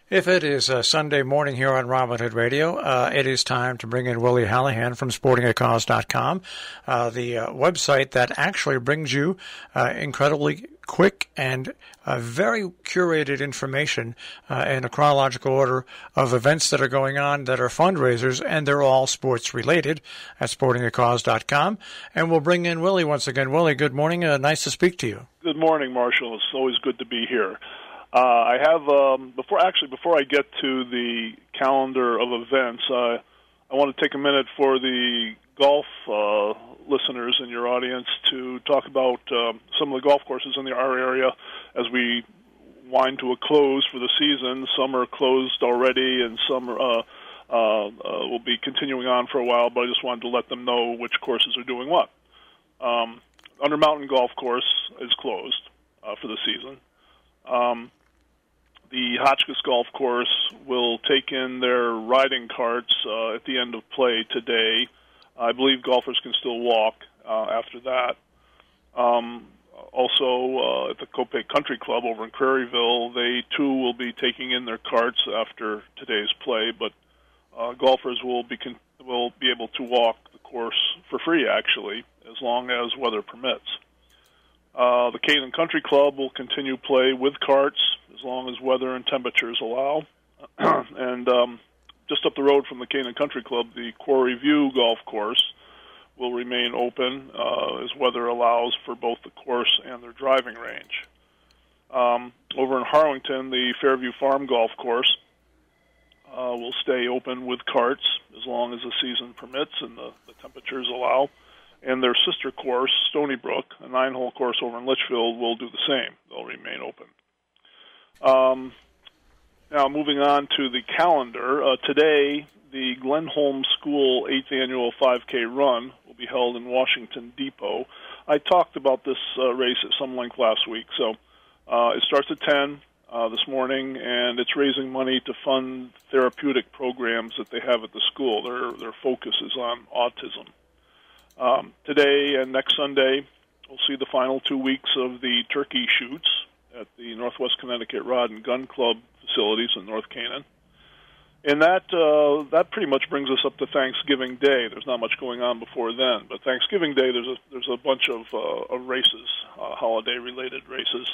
If it is a Sunday morning here on Robin Hood Radio, it is time to bring in Willie Hallahan from sportingacause.com, the website that actually brings you incredibly quick and very curated information in a chronological order of events that are going on that are fundraisers, and they're all sports related at sportingacause.com. And we'll bring in Willie once again. Willie, good morning. Nice to speak to you. Good morning, Marshall. It's always good to be here. I have before I get to the calendar of events, I want to take a minute for the golf listeners in your audience to talk about some of the golf courses in our area as we wind to a close for the season. Some are closed already, and some will be continuing on for a while. But I just wanted to let them know which courses are doing what. Under Mountain Golf Course is closed for the season. The Hotchkiss Golf Course will take in their riding carts at the end of play today. I believe golfers can still walk after that. Also, at the Copake Country Club over in Prairieville, they too will be taking in their carts after today's play, but golfers will be able to walk the course for free, actually, as long as weather permits. The Canaan Country Club will continue play with carts as long as weather and temperatures allow. And just up the road from the Canaan Country Club, the Quarry View Golf Course will remain open as weather allows for both the course and their driving range. Over in Harlington, the Fairview Farm Golf Course will stay open with carts as long as the season permits and the temperatures allow. And their sister course, Stony Brook, a 9-hole course over in Litchfield, will do the same. They'll remain open. Now, moving on to the calendar, today the Glennholm School 8th Annual 5K Run will be held in Washington Depot. I talked about this race at some length last week. So it starts at 10 this morning, and it's raising money to fund therapeutic programs that they have at the school. Their focus is on autism. Today and next Sunday, we'll see the final 2 weeks of the turkey shoots at the Northwest Connecticut Rod and Gun Club facilities in North Canaan. And that pretty much brings us up to Thanksgiving Day. There's not much going on before then, but Thanksgiving Day there's a bunch of races, holiday-related races.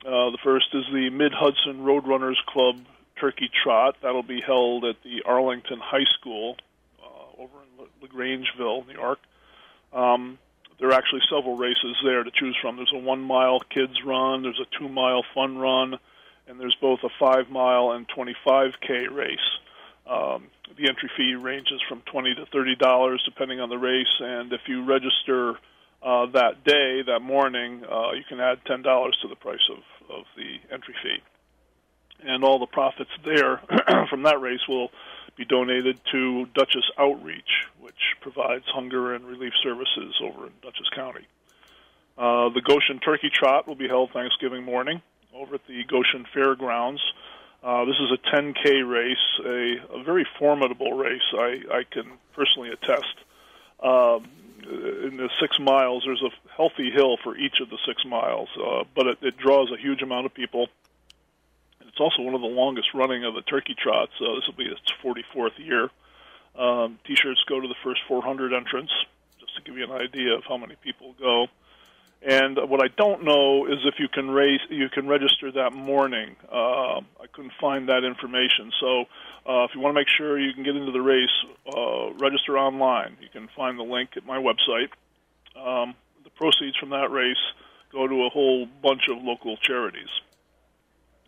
The first is the Mid-Hudson Roadrunners Club Turkey Trot. That'll be held at the Arlington High School over in LaGrangeville, New York. There are actually several races there to choose from. There's a 1-mile kids run, there's a 2-mile fun run, and there's both a 5-mile and 25K race. The entry fee ranges from $20 to $30 depending on the race, and if you register that morning, you can add $10 to the price of the entry fee. And all the profits there from that race will be donated to Dutchess Outreach, which provides hunger and relief services over in Dutchess County. The Goshen Turkey Trot will be held Thanksgiving morning over at the Goshen Fairgrounds. This is a 10K race, a very formidable race, I can personally attest. In the 6 miles, there's a healthy hill for each of the 6 miles, but it draws a huge amount of people. It's also one of the longest running of the turkey trots. This will be its 44th year. T-shirts go to the first 400 entrants, just to give you an idea of how many people go. And what I don't know is if you can register that morning. I couldn't find that information. So if you want to make sure you can get into the race, register online. You can find the link at my website. The proceeds from that race go to a whole bunch of local charities.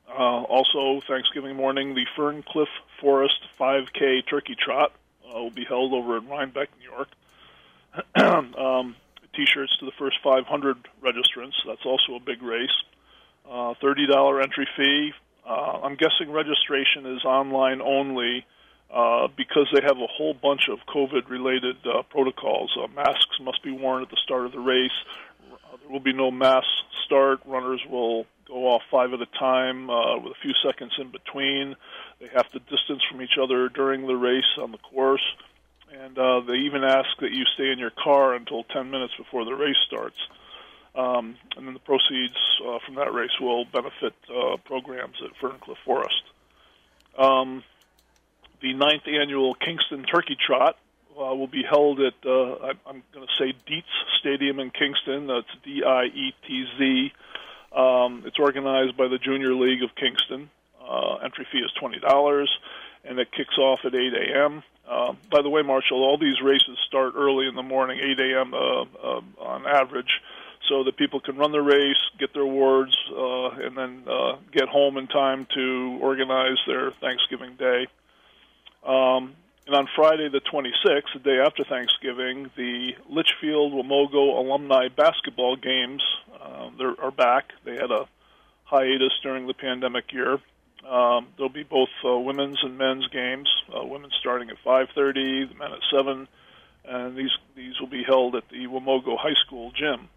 Also, Thanksgiving morning, the Ferncliff Forest 5K Turkey Trot will be held over in Rhinebeck, New York. T-shirts to the first 500 registrants. That's also a big race. $30 entry fee. I'm guessing registration is online only because they have a whole bunch of COVID-related protocols. Masks must be worn at the start of the race. There will be no mass start. Runners will go off 5 at a time with a few seconds in between. They have to distance from each other during the race on the course. And they even ask that you stay in your car until 10 minutes before the race starts. And then the proceeds from that race will benefit programs at Ferncliff Forest. The 9th annual Kingston Turkey Trot will be held at, I'm going to say, Dietz Stadium in Kingston. That's D-I-E-T-Z. It's organized by the Junior League of Kingston. Entry fee is $20, and it kicks off at 8 a.m. By the way, Marshall, all these races start early in the morning, 8 a.m. On average, so that people can run the race, get their awards, and then get home in time to organize their Thanksgiving Day. And on Friday the 26th, the day after Thanksgiving, the Litchfield Wilmogo Alumni basketball games are back. They had a hiatus during the pandemic year. There'll be both women's and men's games. Women's starting at 5:30, the men at 7, and these will be held at the Wilmogo High School gym.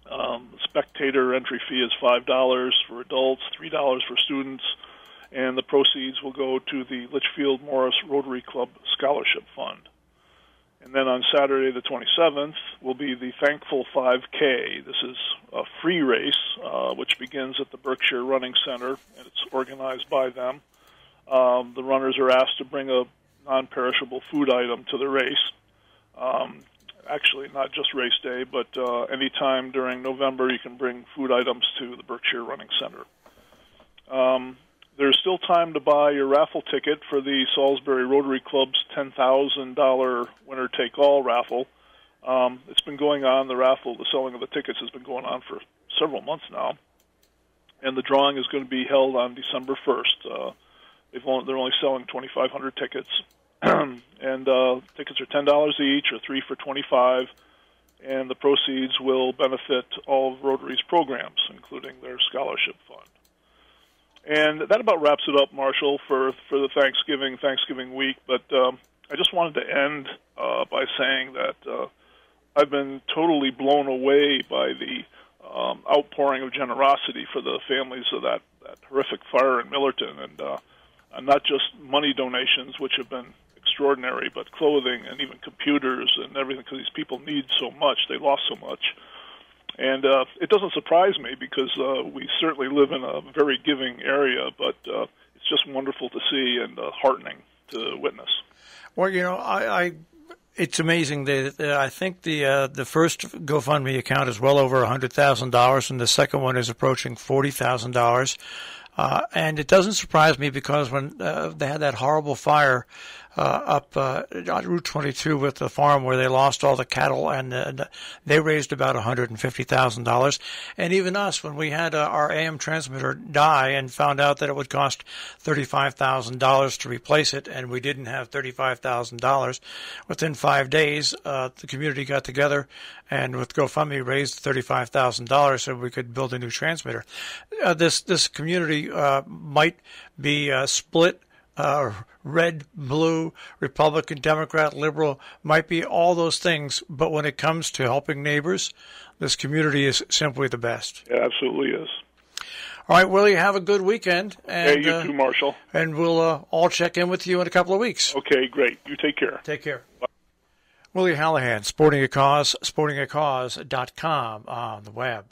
The spectator entry fee is $5 for adults, $3 for students, and the proceeds will go to the Litchfield Morris Rotary Club Scholarship Fund. And then on Saturday the 27th will be the Thankful 5K. This is a free race, which begins at the Berkshire Running Center, and it's organized by them. The runners are asked to bring a non-perishable food item to the race. Actually, not just race day, but any time during November you can bring food items to the Berkshire Running Center. There's still time to buy your raffle ticket for the Salisbury Rotary Club's $10,000 winner-take-all raffle. It's been going on, the selling of the tickets has been going on for several months now. And the drawing is going to be held on December 1st. They're only selling 2,500 tickets. And tickets are $10 each, or 3 for $25. And the proceeds will benefit all of Rotary's programs, including their scholarship fund. And that about wraps it up, Marshall, for the Thanksgiving week. But I just wanted to end by saying that I've been totally blown away by the outpouring of generosity for the families of that horrific fire in Millerton, and not just money donations, which have been extraordinary, but clothing and even computers and everything, because these people need so much. They lost so much. And it doesn't surprise me, because we certainly live in a very giving area, but it's just wonderful to see and heartening to witness. Well, it's amazing that I think the first GoFundMe account is well over $100,000, and the second one is approaching $40,000. And it doesn't surprise me, because when they had that horrible fire up on Route 22 with the farm where they lost all the cattle, and they raised about $150,000. And even us, when we had our AM transmitter die and found out that it would cost $35,000 to replace it, and we didn't have $35,000, within 5 days, the community got together and with GoFundMe raised $35,000 so we could build a new transmitter. This community might be split, red, blue, Republican, Democrat, liberal, might be all those things, but when it comes to helping neighbors, this community is simply the best. It absolutely is. All right, Willie, have a good weekend. And, you too, Marshall. And we'll all check in with you in a couple of weeks. Okay, great. You take care. Take care. Bye. Willie Hallahan, Sporting a Cause, sportingacause.com on the web.